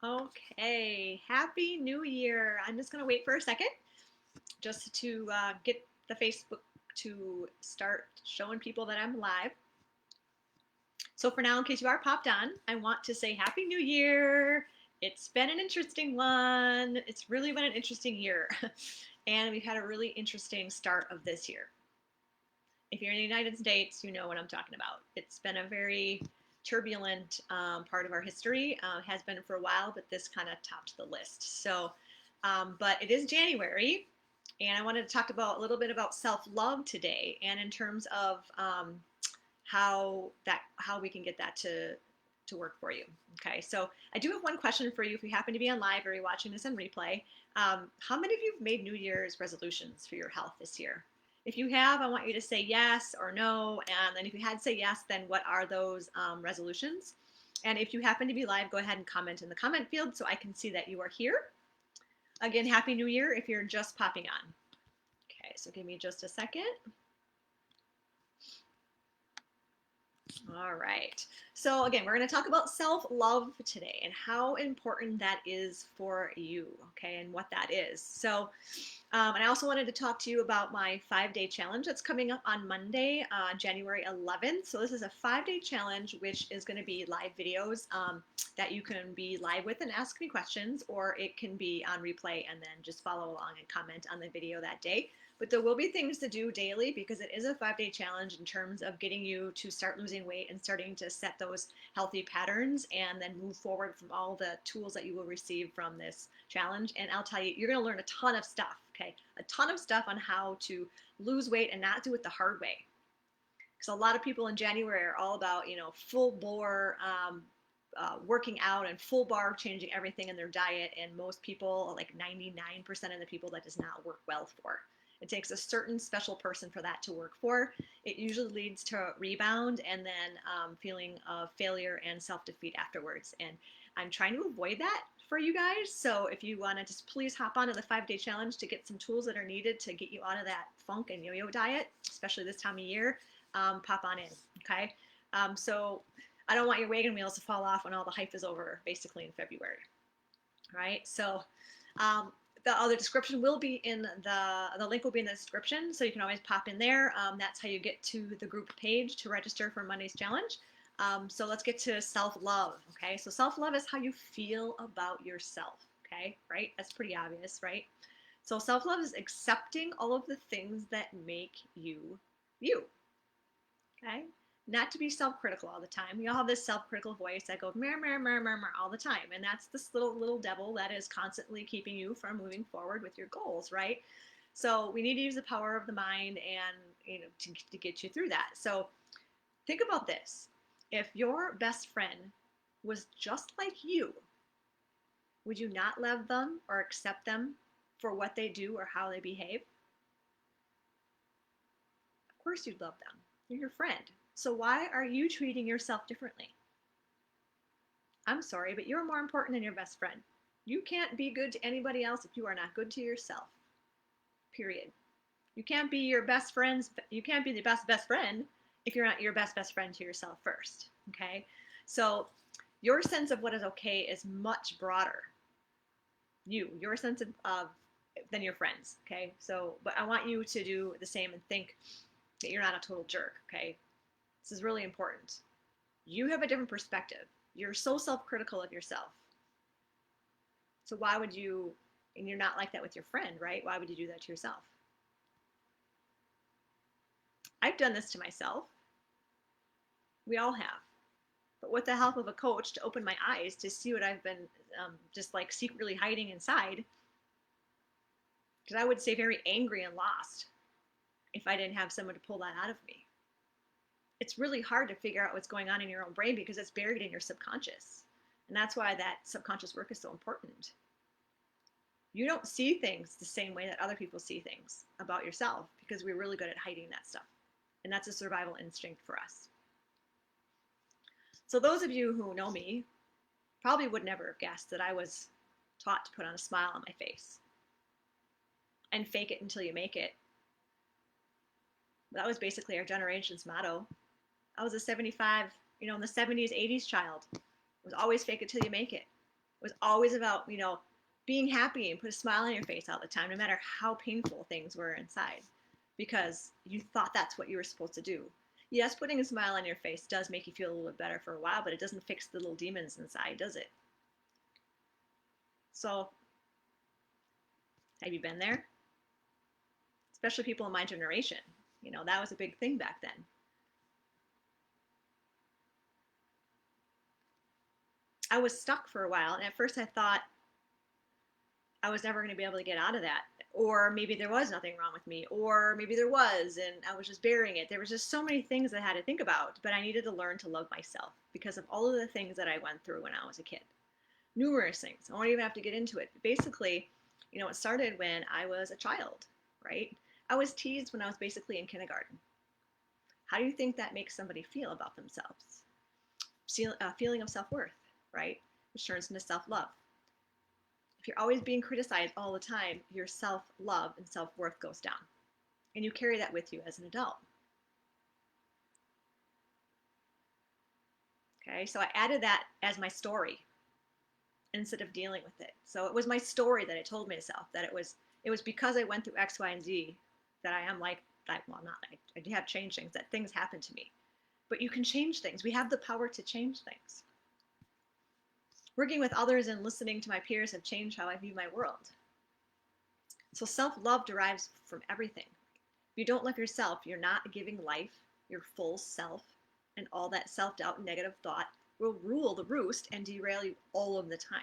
Okay, Happy New Year. I'm just going to wait for a second just to get the Facebook to start showing people that I'm live. So, for now, in case you are popped on, I want to say Happy New Year. It's been an interesting one. It's really been an interesting year. And we've had a really interesting start of this year. If you're in the United States, you know what I'm talking about. It's been a very turbulent part of our history. Has been for a while, but this kind of topped the list. But it is January, and I wanted to talk about a little bit about self-love today, and in terms of how we can get that to work for you. Okay, so I do have one question for you. If you happen to be on live or you're watching this on replay, how many of you have made New Year's resolutions for your health this year? If you have, I want you to say yes or no. And then if you had to say yes, then what are those resolutions? And if you happen to be live, go ahead and comment in the comment field so I can see that you are here. Again, Happy New Year if you're just popping on. Okay, so give me just a second. All right. So again, we're going to talk about self-love today and how important that is for you, okay, and what that is. So, and I also wanted to talk to you about my 5-day challenge that's coming up on Monday, January 11th. So this is a 5-day challenge, which is going to be live videos that you can be live with and ask me questions, or it can be on replay and then just follow along and comment on the video that day. But there will be things to do daily because it is a 5-day challenge in terms of getting you to start losing weight and starting to set those healthy patterns and then move forward from all the tools that you will receive from this challenge. And I'll tell you, you're going to learn a ton of stuff, okay? A ton of stuff on how to lose weight and not do it the hard way. Because a lot of people in January are all about, full bore working out and full bar changing everything in their diet. And most people, like 99% of the people, that does not work well for. It takes a certain special person for that to work for. It usually leads to rebound and then feeling of failure and self-defeat afterwards. And I'm trying to avoid that for you guys. So if you want to just please hop onto the 5-day challenge to get some tools that are needed to get you out of that funk and yo-yo diet, especially this time of year, pop on in, okay? So I don't want your wagon wheels to fall off when all the hype is over, basically in February, right? So the other description will be in the link will be in the description, so you can always pop in there. That's how you get to the group page to register for Monday's challenge. So let's get to self-love, okay? So self-love is how you feel about yourself, okay? Right? That's pretty obvious, right? So self-love is accepting all of the things that make you you, okay? Not to be self-critical all the time. We all have this self-critical voice that goes mer mer mer mer mer all the time, and that's this little devil that is constantly keeping you from moving forward with your goals, right? So we need to use the power of the mind and to get you through that. So think about this: if your best friend was just like you, would you not love them or accept them for what they do or how they behave? Of course you'd love them. They're your friend. So why are you treating yourself differently? I'm sorry, but you're more important than your best friend. You can't be good to anybody else if you are not good to yourself. Period. You can't be the best friend if you're not your best friend to yourself first. Okay? So your sense of what is okay is much broader. Your sense of than your friends. Okay? So, but I want you to do the same and think that you're not a total jerk. Okay? This is really important. You have a different perspective. You're so self-critical of yourself. So why would you, and you're not like that with your friend, right? Why would you do that to yourself? I've done this to myself. We all have. But with the help of a coach to open my eyes to see what I've been just like secretly hiding inside, because I would say very angry and lost if I didn't have someone to pull that out of me. It's really hard to figure out what's going on in your own brain because it's buried in your subconscious. And that's why that subconscious work is so important. You don't see things the same way that other people see things about yourself because we're really good at hiding that stuff. And that's a survival instinct for us. So those of you who know me probably would never have guessed that I was taught to put on a smile on my face and fake it until you make it. That was basically our generation's motto. I was a 75, in the 70s, 80s child. It was always fake it till you make it. It was always about, being happy and put a smile on your face all the time, no matter how painful things were inside, because you thought that's what you were supposed to do. Yes, putting a smile on your face does make you feel a little bit better for a while, but it doesn't fix the little demons inside, does it? So, have you been there? Especially people in my generation. That was a big thing back then. I was stuck for a while, and at first I thought I was never going to be able to get out of that. Or maybe there was nothing wrong with me, or maybe there was, and I was just burying it. There was just so many things I had to think about, but I needed to learn to love myself because of all of the things that I went through when I was a kid. Numerous things. I won't even have to get into it. But basically, it started when I was a child, right? I was teased when I was basically in kindergarten. How do you think that makes somebody feel about themselves? A feeling of self-worth, right? Which turns into self-love. If you're always being criticized all the time, your self-love and self-worth goes down. And you carry that with you as an adult. Okay, so I added that as my story instead of dealing with it. So it was my story that I told myself that it was because I went through X, Y, and Z that I am like that. Well, not I have changed things, that things happen to me. But you can change things. We have the power to change things. Working with others and listening to my peers have changed how I view my world. So self-love derives from everything. If you don't love yourself, you're not giving life your full self, and all that self-doubt and negative thought will rule the roost and derail you all of the time.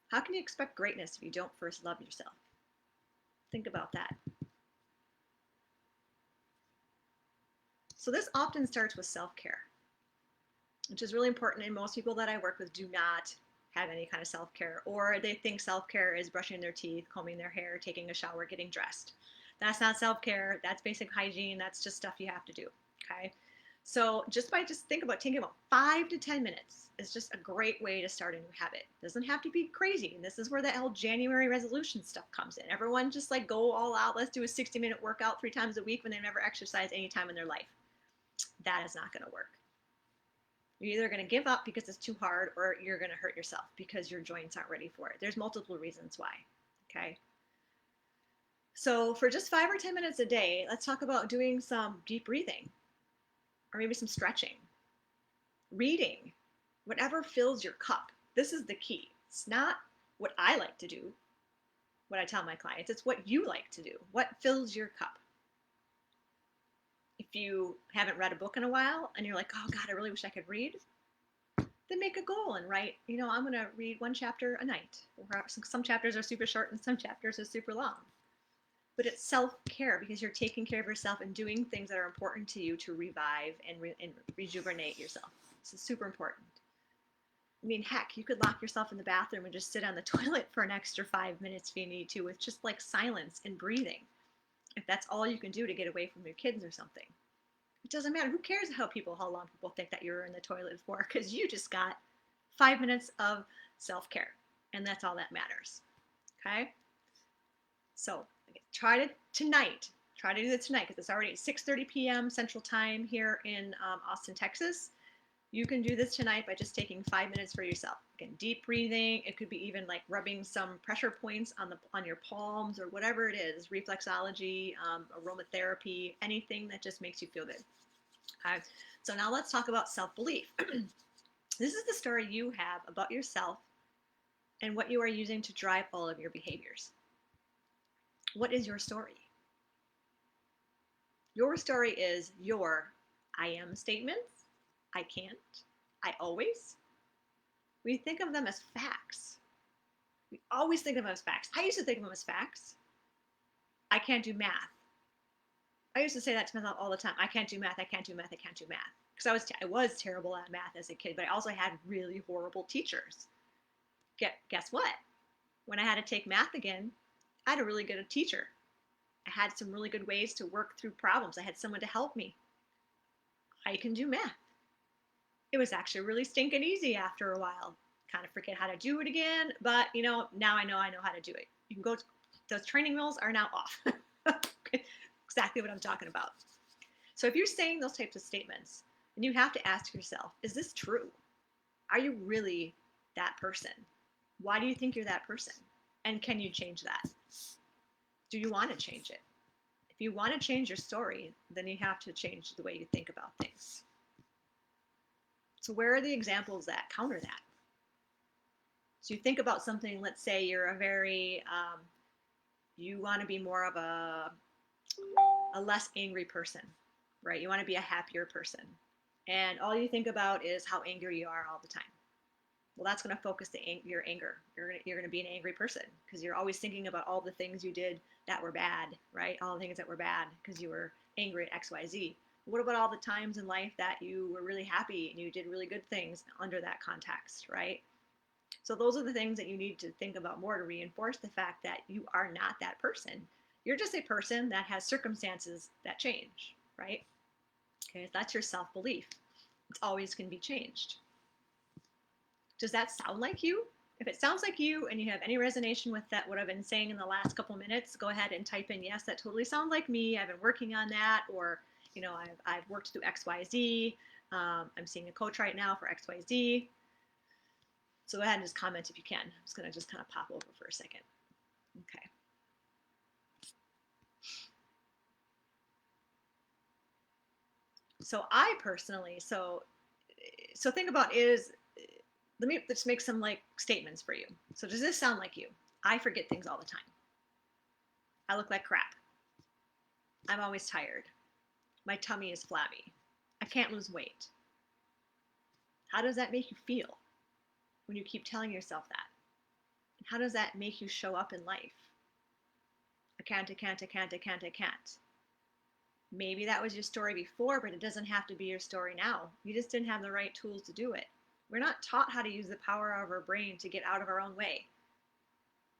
How can you expect greatness if you don't first love yourself? Think about that. So this often starts with self-care, which is really important, and most people that I work with do not have any kind of self-care, or they think self-care is brushing their teeth, combing their hair, taking a shower, getting dressed. That's not self-care. That's basic hygiene. That's just stuff you have to do. Okay. So thinking about 5 to 10 minutes is just a great way to start a new habit. It doesn't have to be crazy. And this is where that whole January resolution stuff comes in. Everyone just like go all out. Let's do a 60-minute workout 3 times a week when they've never exercised any time in their life. That is not going to work. You're either going to give up because it's too hard, or you're going to hurt yourself because your joints aren't ready for it. There's multiple reasons why. Okay. So for just 5 or 10 minutes a day, let's talk about doing some deep breathing, or maybe some stretching, reading, whatever fills your cup. This is the key. It's not what I like to do, what I tell my clients. It's what you like to do. What fills your cup? If you haven't read a book in a while and you're like, oh God, I really wish I could read, then make a goal and write, I'm going to read 1 chapter a night. Some chapters are super short and some chapters are super long. But it's self-care because you're taking care of yourself and doing things that are important to you to revive and rejuvenate yourself. This is super important. I mean, heck, you could lock yourself in the bathroom and just sit on the toilet for an extra 5 minutes if you need to, with just like silence and breathing. If that's all you can do to get away from your kids or something. It doesn't matter. Who cares how long people think that you're in the toilet for? Because you just got 5 minutes of self-care. And that's all that matters. Okay? So try to do it tonight, because it's already 6:30 p.m. Central Time here in Austin, Texas. You can do this tonight by just taking 5 minutes for yourself. Again, deep breathing. It could be even like rubbing some pressure points on your palms or whatever it is. Reflexology, aromatherapy, anything that just makes you feel good. Okay. So now let's talk about self-belief. This is the story you have about yourself and what you are using to drive all of your behaviors. What is your story? Your story is your I am statements, I can't, I always. We think of them as facts. We always think of them as facts. I used to think of them as facts. I can't do math. I used to say that to myself all the time. I can't do math, I can't do math, I can't do math. Because I was terrible at math as a kid, but I also had really horrible teachers. Guess what? When I had to take math again, I had a really good teacher. I had some really good ways to work through problems. I had someone to help me. I can do math. It was actually really stinking easy after a while. Kind of forget how to do it again, but now I know how to do it. You can go, those training wheels are now off. Exactly what I'm talking about. So if you're saying those types of statements, then you have to ask yourself, is this true? Are you really that person? Why do you think you're that person? And can you change that? Do you want to change it? If you want to change your story, then you have to change the way you think about things. So, where are the examples that counter that? So, you think about something, let's say you're you want to be more of a less angry person, right? You want to be a happier person. And all you think about is how angry you are all the time. Well, that's going to focus your anger. You're going to be an angry person because you're always thinking about all the things you did that were bad, right? All the things that were bad because you were angry at XYZ. What about all the times in life that you were really happy and you did really good things under that context, right? So those are the things that you need to think about more to reinforce the fact that you are not that person. You're just a person that has circumstances that change, right? Okay, that's your self-belief. It always can be changed. Does that sound like you? If it sounds like you and you have any resonation with that, what I've been saying in the last couple minutes, go ahead and type in, yes, that totally sounds like me. I've been working on that, or, I've worked through XYZ. I'm seeing a coach right now for XYZ. So go ahead and just comment if you can. I'm just going to just kind of pop over for a second. Okay. So I personally, so think about let me just make some like statements for you. So does this sound like you? I forget things all the time. I look like crap. I'm always tired. My tummy is flabby. I can't lose weight. How does that make you feel when you keep telling yourself that? And how does that make you show up in life? I can't, I can't, I can't, I can't, I can't. Maybe that was your story before, but it doesn't have to be your story now. You just didn't have the right tools to do it. We're not taught how to use the power of our brain to get out of our own way.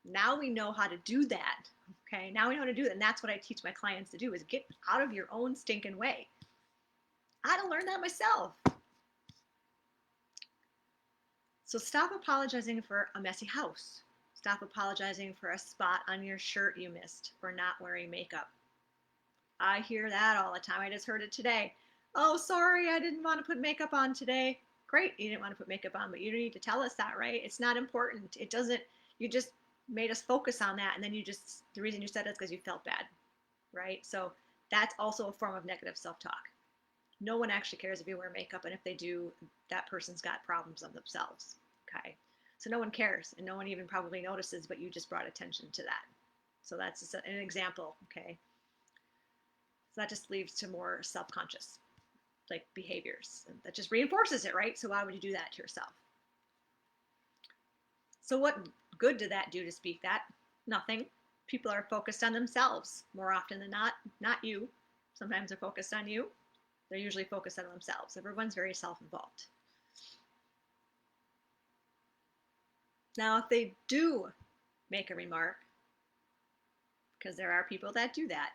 Now we know how to do that. Okay, now we know how to do that. And that's what I teach my clients to do is get out of your own stinking way. I had to learn that myself. So stop apologizing for a messy house. Stop apologizing for a spot on your shirt you missed or not wearing makeup. I hear that all the time. I just heard it today. Oh, sorry, I didn't want to put makeup on today. Great, you didn't want to put makeup on, but you don't need to tell us that, right? It's not important. It doesn't, you just made us focus on that. And then the reason you said it is because you felt bad, right? So that's also a form of negative self-talk. No one actually cares if you wear makeup. And if they do, that person's got problems of themselves, okay? So no one cares and no one even probably notices, but you just brought attention to that. So that's just an example, okay? So that just leads to more self-conscious like behaviors. And that just reinforces it, right? So why would you do that to yourself? So what good did that do to speak that? Nothing. People are focused on themselves more often than not you. Sometimes they're focused on you. They're usually focused on themselves. Everyone's very self-involved. Now, if they do make a remark, because there are people that do that,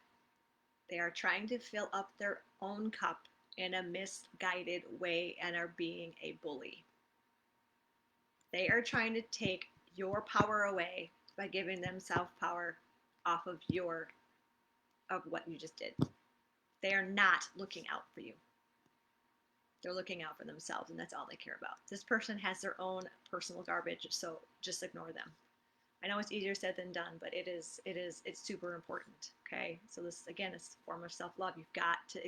they are trying to fill up their own cup in a misguided way and are being a bully. They are trying to take your power away by giving them self-power off of what you just did. They are not looking out for you. They're looking out for themselves, and that's all they care about. This person has their own personal garbage, so just ignore them. I know it's easier said than done, but it's super important, okay? So this, again, is a form of self-love. You've got to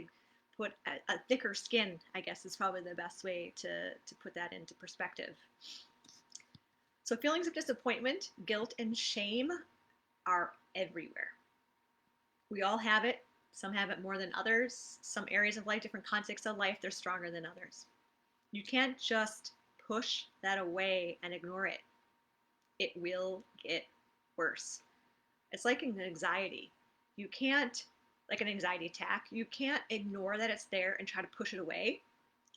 put a thicker skin, I guess, is probably the best way to put that into perspective. So feelings of disappointment, guilt, and shame are everywhere. We all have it. Some have it more than others. Some areas of life, different contexts of life, they're stronger than others. You can't just push that away and ignore it. It will get worse. It's like an anxiety. You can't, like an anxiety attack, you can't ignore that it's there and try to push it away.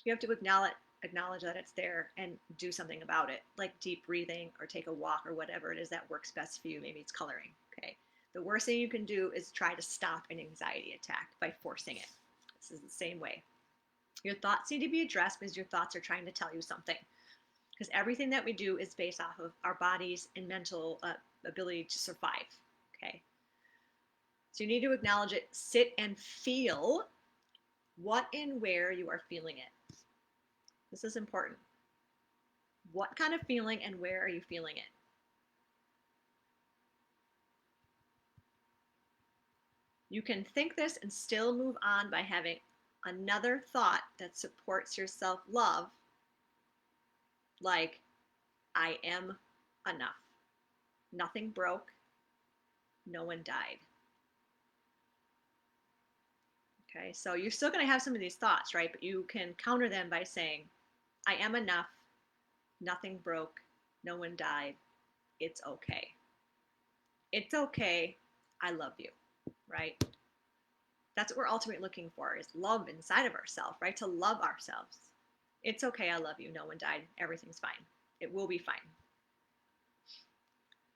You have to acknowledge that it's there and do something about it, like deep breathing or take a walk or whatever it is that works best for you. Maybe it's coloring, okay? The worst thing you can do is try to stop an anxiety attack by forcing it. This is the same way. Your thoughts need to be addressed because your thoughts are trying to tell you something. Because everything that we do is based off of our bodies and mental ability to survive, okay? So you need to acknowledge it, sit and feel what and where you are feeling it. This is important. What kind of feeling and where are you feeling it? You can think this and still move on by having another thought that supports your self love, like, I am enough. Nothing broke. No one died. Okay, so you're still going to have some of these thoughts, right? But you can counter them by saying, I am enough. Nothing broke. No one died. It's okay. It's okay. I love you, right? That's what we're ultimately looking for, is love inside of ourselves, right? To love ourselves. It's okay. I love you. No one died. Everything's fine. It will be fine.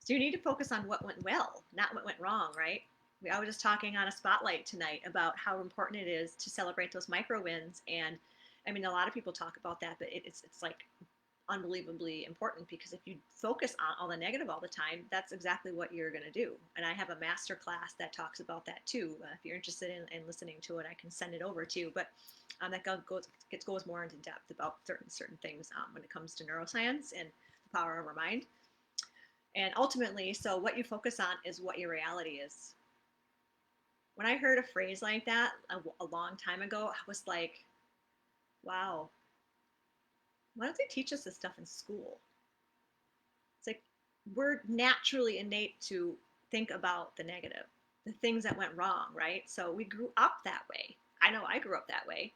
So you need to focus on what went well, not what went wrong, right? I was just talking on a spotlight tonight about how important it is to celebrate those micro wins. And I mean, a lot of people talk about that, but it's like unbelievably important, because if you focus on all the negative all the time, that's exactly what you're going to do. And I have a master class that talks about that too. If you're interested in listening to it, I can send it over to you. But that goes more into depth about certain things when it comes to neuroscience and the power of our mind. And ultimately, so what you focus on is what your reality is. When I heard a phrase like that a long time ago, I was like, wow, why don't they teach us this stuff in school? It's like we're naturally innate to think about the negative, the things that went wrong, right? So we grew up that way. I know I grew up that way,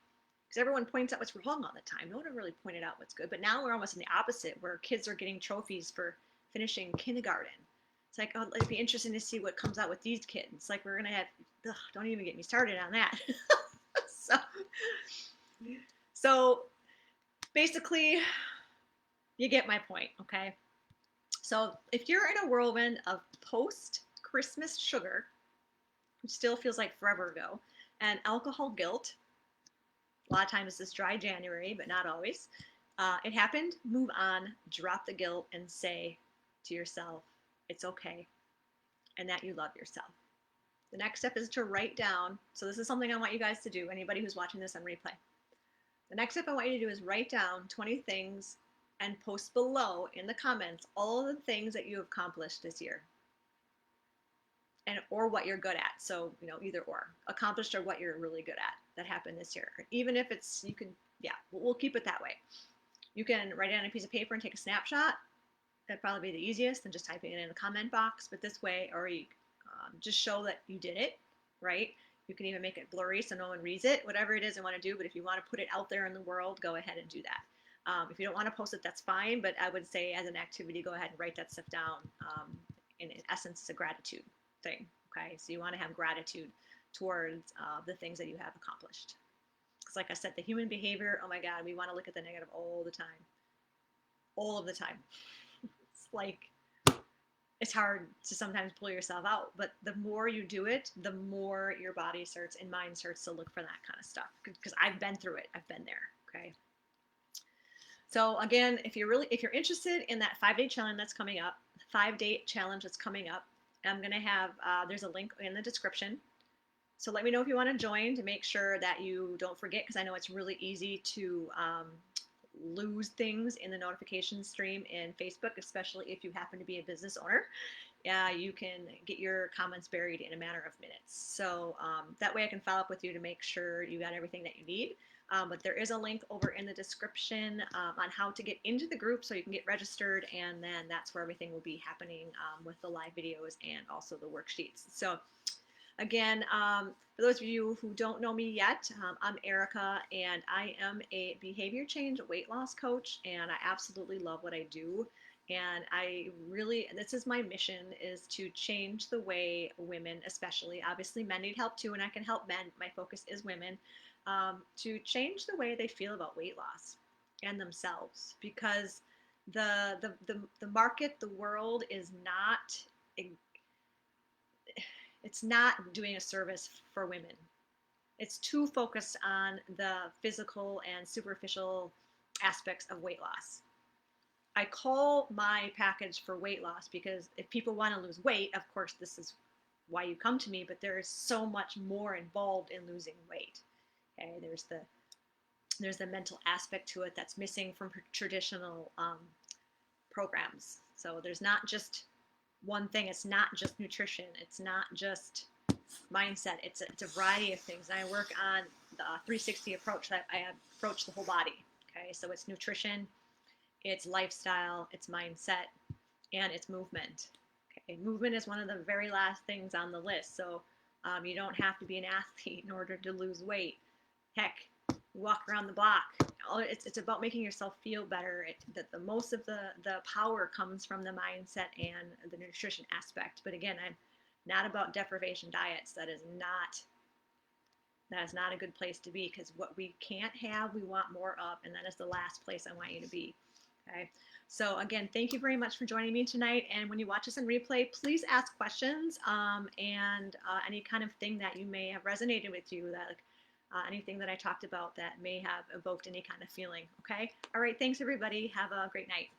because everyone points out what's wrong all the time. No one really pointed out what's good. But now we're almost in the opposite, where kids are getting trophies for finishing kindergarten. It's like, oh, it'd be interesting to see what comes out with these kids. Like, we're gonna have, don't even get me started on that. so, so basically, you get my point, okay? So if you're in a whirlwind of post-Christmas sugar, which still feels like forever ago, and alcohol guilt, a lot of times it's dry January, but not always. It happened, move on, drop the guilt, and say to yourself, it's okay, and that you love yourself. The next step is to write down. So this is something I want you guys to do, anybody who's watching this on replay. The next step I want you to do is write down 20 things and post below in the comments all of the things that you have accomplished this year, and or what you're good at. So, either or, accomplished or what you're really good at that happened this year. Even if it's, you could, yeah, we'll keep it that way. You can write it on a piece of paper and take a snapshot. That'd probably be the easiest than just typing it in the comment box. But this way, or you just show that you did it, right? You can even make it blurry so no one reads it, whatever it is you want to do. But if you want to put it out there in the world, go ahead and do that. If you don't want to post it, that's fine. But I would say, as an activity, go ahead and write that stuff down. In essence, it's a gratitude thing. Okay, so you want to have gratitude towards the things that you have accomplished. Because, like I said, the human behavior, oh my God, we want to look at the negative all the time. All of the time. It's like, it's hard to sometimes pull yourself out, but the more you do it, the more your body starts and mind starts to look for that kind of stuff. Because I've been through it. I've been there. Okay. So again, if you're interested in that 5-day challenge that's coming up, 5-day challenge that's coming up, I'm going to have, there's a link in the description. So let me know if you want to join, to make sure that you don't forget, because I know it's really easy to lose things in the notification stream in Facebook, especially if you happen to be a business owner. You can get your comments buried in a matter of minutes. So that way I can follow up with you to make sure you got everything that you need. But there is a link over in the description on how to get into the group so you can get registered, and then that's where everything will be happening with the live videos and also the worksheets. So again, for those of you who don't know me yet, I'm Erica, and I am a behavior change weight loss coach, and I absolutely love what I do. And this is my mission, is to change the way women, especially, obviously men need help too, and I can help men. My focus is women, to change the way they feel about weight loss and themselves, because the market, the world is not, it's not doing a service for women. It's too focused on the physical and superficial aspects of weight loss. I call my package for weight loss because if people want to lose weight, of course, this is why you come to me, but there is so much more involved in losing weight. Okay, there's the mental aspect to it that's missing from traditional programs. So there's not just one thing. It's not just nutrition. It's not just mindset. It's a variety of things. And I work on the 360 approach that I approach the whole body. Okay, so it's nutrition, it's lifestyle, it's mindset, and it's movement. Okay, movement is one of the very last things on the list. So you don't have to be an athlete in order to lose weight. Heck, walk around the block. It's about making yourself feel better. That the most of the power comes from the mindset and the nutrition aspect. But again, I'm not about deprivation diets. That is not a good place to be, because what we can't have, we want more of, and that is the last place I want you to be. Okay. So again, thank you very much for joining me tonight. And when you watch this in replay, please ask questions and any kind of thing that you may have resonated with you, that anything that I talked about that may have evoked any kind of feeling. Okay. All right. Thanks, everybody. Have a great night.